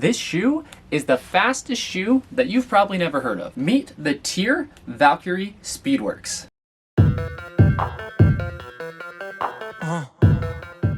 This shoe is the fastest shoe that you've probably never heard of. Meet the TYR Valkyrie Speedworks.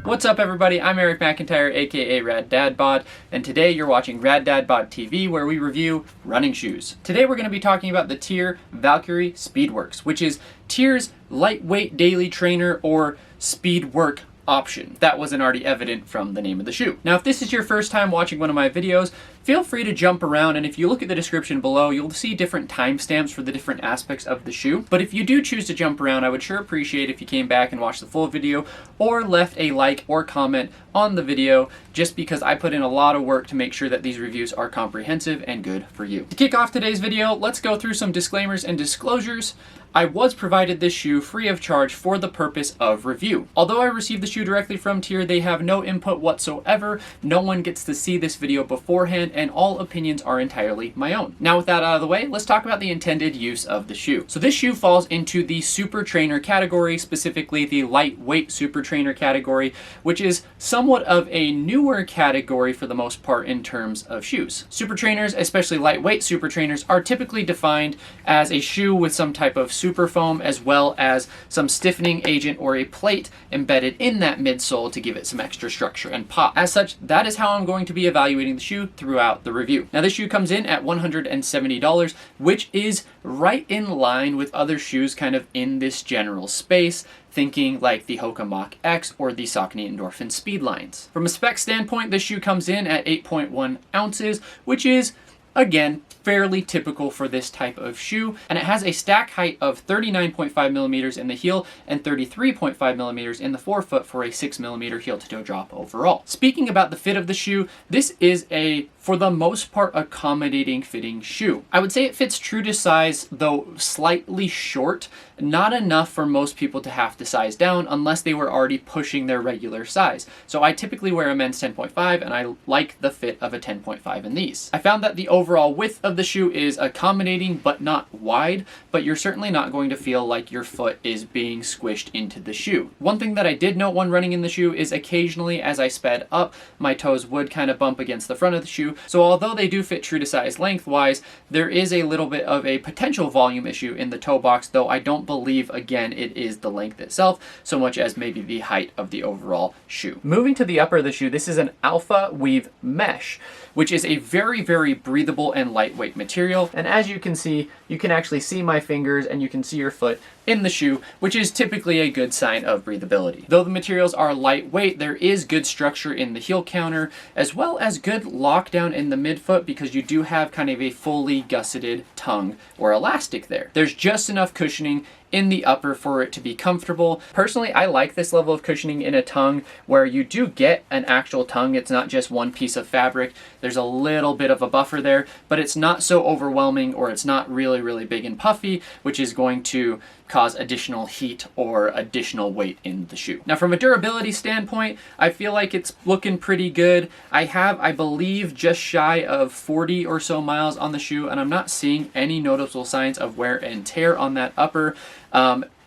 What's up everybody, I'm Eric McIntyre, aka Rad Dad Bod, and today you're watching Rad Dad Bod TV, where we review running shoes. Today we're going to be talking about the TYR Valkyrie Speedworks, which is TYR's lightweight daily trainer or speed work option. That wasn't already evident from the name of the shoe. Now, if this is your first time watching one of my videos, feel free to jump around, and if you look at the description below, you'll see different timestamps for the different aspects of the shoe. But if you do choose to jump around, I would sure appreciate if you came back and watched the full video or left a like or comment on the video, just because I put in a lot of work to make sure that these reviews are comprehensive and good for you. To kick off today's video, let's go through some disclaimers and disclosures. I was provided this shoe free of charge for the purpose of review. Although I received the shoe directly from TYR, they have no input whatsoever. No one gets to see this video beforehand, and all opinions are entirely my own. Now with that out of the way, let's talk about the intended use of the shoe. So this shoe falls into the super trainer category, specifically the lightweight super trainer category, which is somewhat of a newer category for the most part in terms of shoes. Super trainers, especially lightweight super trainers, are typically defined as a shoe with some type of super foam as well as some stiffening agent or a plate embedded in that midsole to give it some extra structure and pop. As such, that is how I'm going to be evaluating the shoe throughout the review. Now this shoe comes in at $170, which is right in line with other shoes kind of in this general space, thinking like the Hoka Mach X or the Saucony Endorphin Speed lines. From a spec standpoint, this shoe comes in at 8.1 ounces, which is, again, fairly typical for this type of shoe, and it has a stack height of 39.5 millimeters in the heel and 33.5 millimeters in the forefoot for a 6 millimeter heel to toe drop overall. Speaking about the fit of the shoe, this is a, for the most part, accommodating fitting shoe. I would say it fits true to size, though slightly short, not enough for most people to have to size down unless they were already pushing their regular size. So I typically wear a men's 10.5, and I like the fit of a 10.5 in these. I found that the overall width of the shoe is accommodating but not wide, but you're certainly not going to feel like your foot is being squished into the shoe. One thing that I did note when running in the shoe is occasionally as I sped up, my toes would kind of bump against the front of the shoe. So although they do fit true to size lengthwise, there is a little bit of a potential volume issue in the toe box, though I don't believe, again, it is the length itself so much as maybe the height of the overall shoe. Moving to the upper of the shoe, this is an alpha weave mesh, which is a very, very breathable and lightweight material. And as you can see, you can actually see my fingers and you can see your foot in the shoe, which is typically a good sign of breathability. Though the materials are lightweight, there is good structure in the heel counter, as well as good lockdown in the midfoot, because you do have kind of a fully gusseted tongue or elastic there. There's just enough cushioning in the upper for it to be comfortable. Personally, I like this level of cushioning in a tongue where you do get an actual tongue. It's not just one piece of fabric. There's a little bit of a buffer there, but it's not so overwhelming, or it's not really, really big and puffy, which is going to cause additional heat or additional weight in the shoe. Now from a durability standpoint, I feel like it's looking pretty good. I have, I believe, just shy of 40 or so miles on the shoe, and I'm not seeing any noticeable signs of wear and tear on that upper.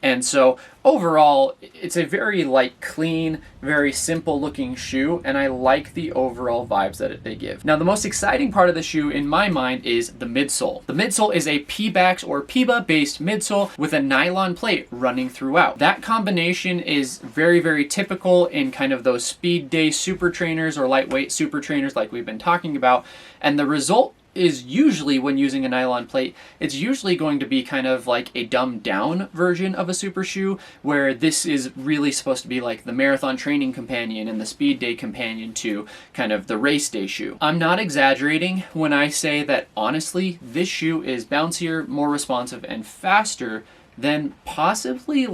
And so overall, it's a very clean, very simple looking shoe, and I like the overall vibes that they give. Now, the most exciting part of the shoe in my mind is the midsole. The midsole is a Pebax or PEBA based midsole with a nylon plate running throughout. That combination is very, very typical in kind of those speed day super trainers or lightweight super trainers like we've been talking about, and the result is usually, when using a nylon plate, it's usually going to be kind of like a dumbed down version of a super shoe, where this is really supposed to be like the marathon training companion and the speed day companion to kind of the race day shoe. I'm not exaggerating when I say that, honestly, this shoe is bouncier, more responsive, and faster than possibly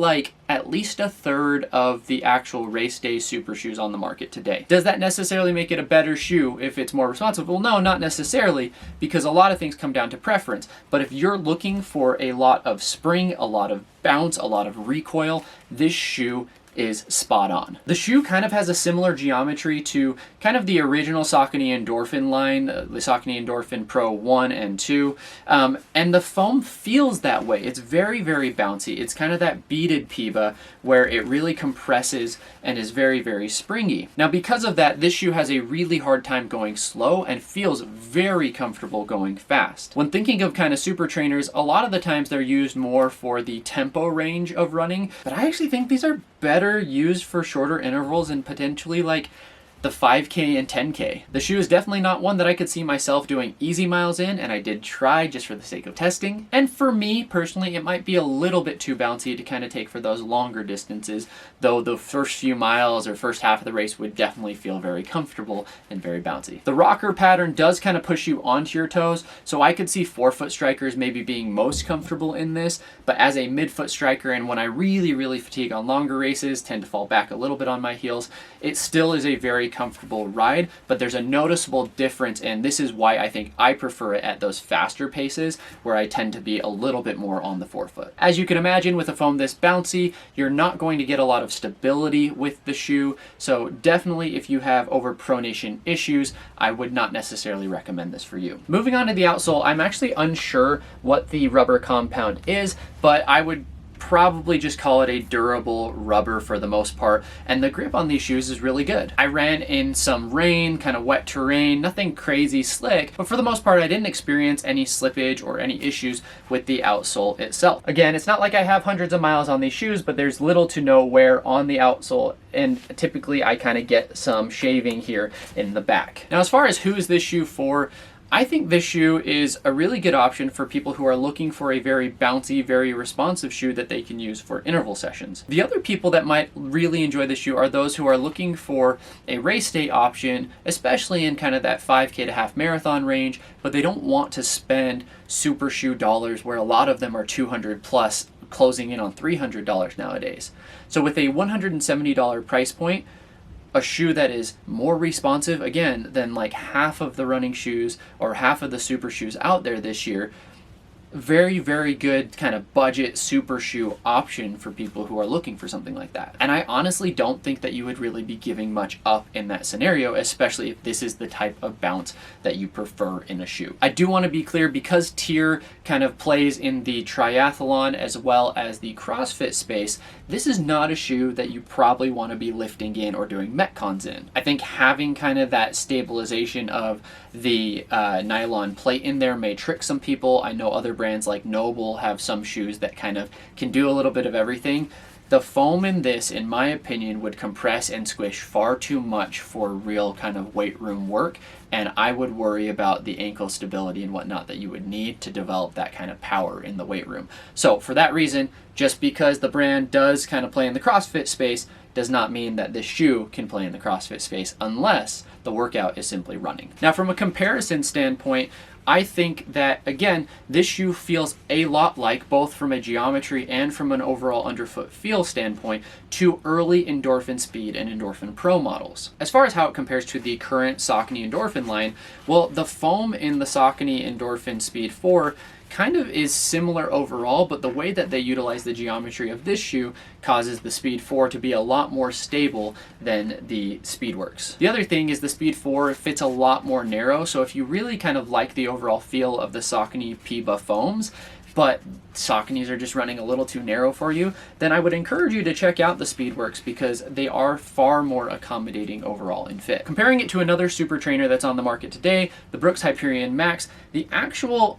at least a third of the actual race day super shoes on the market today. Does that necessarily make it a better shoe if it's more responsive? Well, no, not necessarily, because a lot of things come down to preference. But if you're looking for a lot of spring, a lot of bounce, a lot of recoil, this shoe is spot on. The shoe kind of has a similar geometry to kind of the original Saucony Endorphin line, the Saucony Endorphin Pro 1 and 2, and the foam feels that way. It's very, very bouncy. It's kind of that beaded PIBA where it really compresses and is very, very springy. Now, because of that, this shoe has a really hard time going slow and feels very comfortable going fast. When thinking of kind of super trainers, a lot of the times they're used more for the tempo range of running, but I actually think these are better used for shorter intervals and potentially like the 5K and 10K. The shoe is definitely not one that I could see myself doing easy miles in, and I did try just for the sake of testing. And for me personally, it might be a little bit too bouncy to kind of take for those longer distances, though the first few miles or first half of the race would definitely feel very comfortable and very bouncy. The rocker pattern does kind of push you onto your toes, so I could see forefoot strikers maybe being most comfortable in this, but as a midfoot striker, and when I really fatigue on longer races, tend to fall back a little bit on my heels, it still is a very comfortable ride, but there's a noticeable difference, and this is why I think I prefer it at those faster paces where I tend to be a little bit more on the forefoot. As you can imagine, with a foam this bouncy, you're not going to get a lot of stability with the shoe, so definitely if you have overpronation issues, I would not necessarily recommend this for you. Moving on to the outsole, I'm actually unsure what the rubber compound is, but I would probably just call it a durable rubber for the most part, and the grip on these shoes is really good. I ran in some rain, kind of wet terrain, nothing crazy slick, but for the most part I didn't experience any slippage or any issues with the outsole itself. Again, it's not like I have hundreds of miles on these shoes, but there's little to no wear on the outsole, and typically I kind of get some shaving here in the back. Now, as far as who is this shoe for, I think this shoe is a really good option for people who are looking for a very bouncy, very responsive shoe that they can use for interval sessions. The other people that might really enjoy this shoe are those who are looking for a race day option, especially in kind of that 5K to half marathon range, but they don't want to spend super shoe dollars where a lot of them are 200 plus, closing in on $300 nowadays. So with a $170 price point, a shoe that is more responsive, again, than like half of the running shoes or half of the super shoes out there this year, very, very good kind of budget super shoe option for people who are looking for something like that. And I honestly don't think that you would really be giving much up in that scenario, especially if this is the type of bounce that you prefer in a shoe. I do want to be clear, because TYR kind of plays in the triathlon as well as the CrossFit space, this is not a shoe that you probably want to be lifting in or doing metcons in. I think having kind of that stabilization of the nylon plate in there may trick some people. I know other brands like Noble have some shoes that kind of can do a little bit of everything. The foam in this, in my opinion, would compress and squish far too much for real kind of weight room work, and I would worry about the ankle stability and whatnot that you would need to develop that kind of power in the weight room. So for that reason, just because the brand does kind of play in the CrossFit space does not mean that this shoe can play in the CrossFit space unless the workout is simply running. Now, from a comparison standpoint, I think that, again, this shoe feels a lot like, both from a geometry and from an overall underfoot feel standpoint, to early Endorphin Speed and Endorphin Pro models. As far as how it compares to the current Saucony Endorphin line, well, the foam in the Saucony Endorphin Speed 4 kind of is similar overall, but the way that they utilize the geometry of this shoe causes the Speed 4 to be a lot more stable than the Speedworks. The other thing is the Speed 4 fits a lot more narrow, so if you really kind of like the overall feel of the Saucony PIBA foams, but Sauconys are just running a little too narrow for you, then I would encourage you to check out the Speedworks because they are far more accommodating overall in fit. Comparing it to another super trainer that's on the market today, the Brooks Hyperion Max, the actual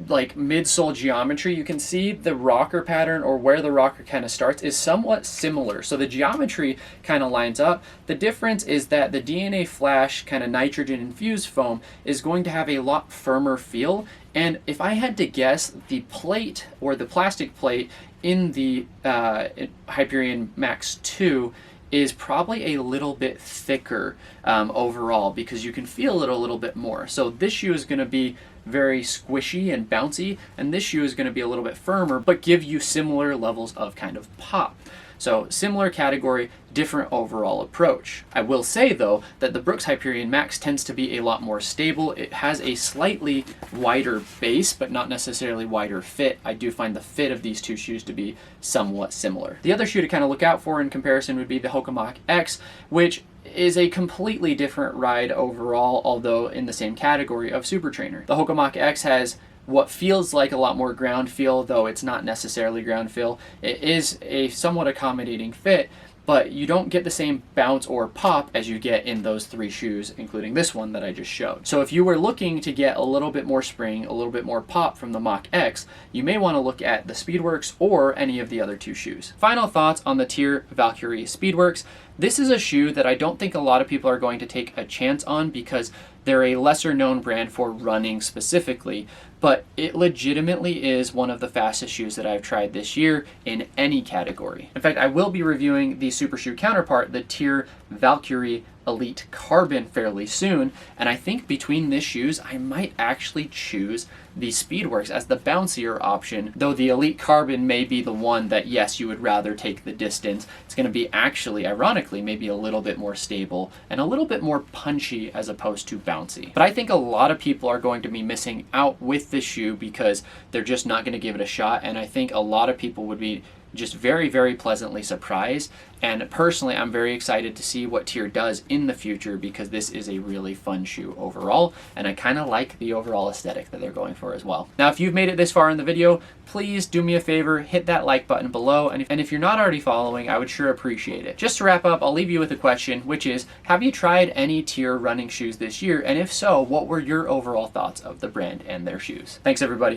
like midsole geometry, you can see the rocker pattern, or where the rocker kind of starts, is somewhat similar. So the geometry kind of lines up. The difference is that the DNA Flash kind of nitrogen infused foam is going to have a lot firmer feel. And if I had to guess, the plate or the plastic plate in the Hyperion Max 2 is probably a little bit thicker overall, because you can feel it a little bit more. So this shoe is going to be very squishy and bouncy, and this shoe is going to be a little bit firmer, but give you similar levels of kind of pop. So similar category, different overall approach. I will say though that the Brooks Hyperion Max tends to be a lot more stable. It has a slightly wider base, but not necessarily wider fit. I do find the fit of these two shoes to be somewhat similar. The other shoe to kind of look out for in comparison would be the Hoka X, which is a completely different ride overall, although in the same category of Super Trainer. The Hoka X has what feels like a lot more ground feel, though it's not necessarily ground feel. It is a somewhat accommodating fit, but you don't get the same bounce or pop as you get in those three shoes, including this one that I just showed. So if you were looking to get a little bit more spring, a little bit more pop from the Mach X, you may want to look at the Speedworks or any of the other two shoes. Final thoughts on the TYR Valkyrie Speedworks. This is a shoe that I don't think a lot of people are going to take a chance on because they're a lesser known brand for running specifically, but it legitimately is one of the fastest shoes that I've tried this year in any category. In fact, I will be reviewing the super shoe counterpart, the TYR Valkyrie Elite Carbon, fairly soon, and I think between these shoes I might actually choose the Speedworks as the bouncier option, though the Elite Carbon may be the one that, yes, you would rather take the distance. It's going to be actually, ironically, maybe a little bit more stable and a little bit more punchy as opposed to bouncy. But I think a lot of people are going to be missing out with this shoe because they're just not going to give it a shot, and I think a lot of people would be just very, very pleasantly surprised. And personally, I'm very excited to see what TYR does in the future because this is a really fun shoe overall, and I kind of like the overall aesthetic that they're going for as well. Now, if you've made it this far in the video, please do me a favor, hit that like button below, and if you're not already following, I would sure appreciate it. Just to wrap up, I'll leave you with a question, which is, have you tried any TYR running shoes this year? And if so, what were your overall thoughts of the brand and their shoes? Thanks, everybody.